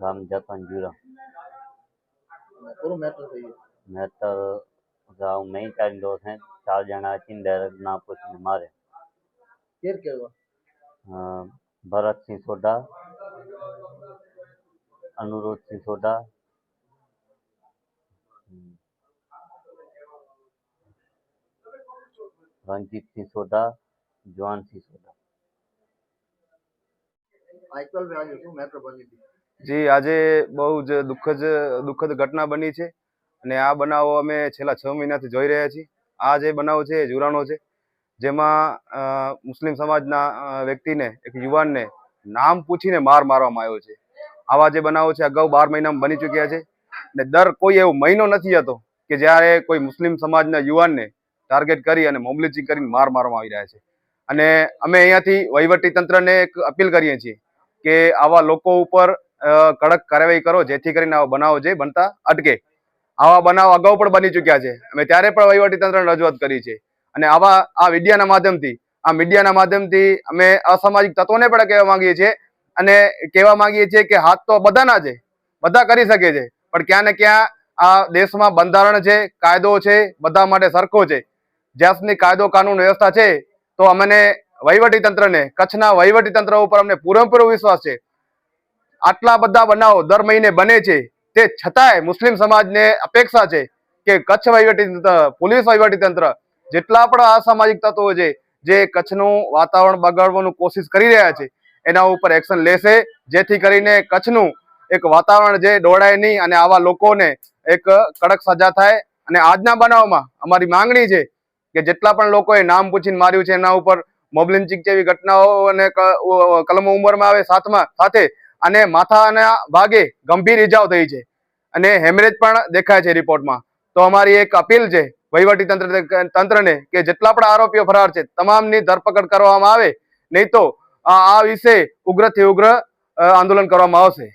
ગામ જતનજુરા પૂરું મેટર થઈ ગયું. મેટર ગાँव में ही 4 दोस्त हैं, 4 जना तीन डायरेक्ट ना कुछ मारे। કેર કેવા भरत सिंह सोडा, अनुरोध सिंह सोडा, रंजीत सिंह सोडा, जवान सिंह सोडा। આઈપીએલ में આજે શું મેટર બની હતી? જી આજે બહુ જ દુઃખદ ઘટના બની છે અને આ બનાવો અમે છેલ્લા 6 મહિનાથી જોઈ રહ્યા છીએ। આ જે બનાવ છે જુરાનો છે, જેમાં મુસ્લિમ સમાજના વ્યક્તિને, એક યુવાનને નામ પૂછીને મારવામાં આવ્યો છે। આવા જે બનાવો છે અગાઉ 12 મહિનામાં બની ચૂક્યા છે અને દર કોઈ એવો મહિનો નથી હતો કે જ્યારે કોઈ મુસ્લિમ સમાજના યુવાનને ટાર્ગેટ કરી અને મોબિલિટી કરીને મારવામાં આવી રહ્યા છે। અને અમે અહીંયાથી વહીવટી તંત્રને એક અપીલ કરીએ છીએ કે આવા લોકો ઉપર કડક કાર્યવાહી કરો, જેથી કરીને આવા બનાવો જે બનતા અટકે। આવા બનાવ અગાઉ પણ બની ચૂક્યા છે, અમે ત્યારે પણ વહીવટી તંત્રને રજૂઆત કરી છે અને આ મીડિયાના માધ્યમથી અમે અસામાજિક તત્વોને પણ કહેવા માંગીએ છીએ અને કહેવા માંગીએ છીએ કે હાથ તો બધાના છે, બધા કરી શકે છે, પણ ક્યાં ને ક્યાં આ દેશમાં બંધારણ છે, કાયદો છે, બધા માટે સરખો છે। જ્યાં સુધી કાયદો કાનૂન વ્યવસ્થા છે તો અમને વહીવટી તંત્રને, કચ્છના વહીવટી તંત્ર ઉપર અમને પૂરેપૂરો વિશ્વાસ છે। આટલા બધા બનાવો દર મહિને બને છે, તે છતાંય મુસ્લિમ સમાજને અપેક્ષા છે કે કચ્છ વહીવટી તંત્ર, પોલીસ વહીવટી તંત્ર, જેટલા પણ અસામાજિક તત્વો છે જે કચ્છનું વાતાવરણ બગાડવાની કોશિશ કરી રહ્યા છે, એના ઉપર એક્શન લેશે, જેથી કરીને કચ્છનું એક વાતાવરણ જે દોડાય નહીં અને આવા લોકોને એક કડક સજા થાય। અને આજના બનાવમાં અમારી માંગણી છે કે જેટલા પણ લોકોએ નામ પૂછીને માર્યું છે એના ઉપર મોબ લિંચિંગ જેવી ઘટનાઓ અને કલમો ઉંમરમાં આવે સાથે અને માથાના ભાગે ગંભીર ઈજાઓ થઈ છે અને હેમરેજ પણ દેખાય છે રિપોર્ટમાં। તો અમારી એક અપીલ છે વહીવટી તંત્રને કે જેટલા પણ આરોપીઓ ફરાર છે તમામની ધરપકડ કરવામાં આવે, નહીં તો આ વિશે ઉગ્રથી ઉગ્ર આંદોલન કરવામાં આવશે।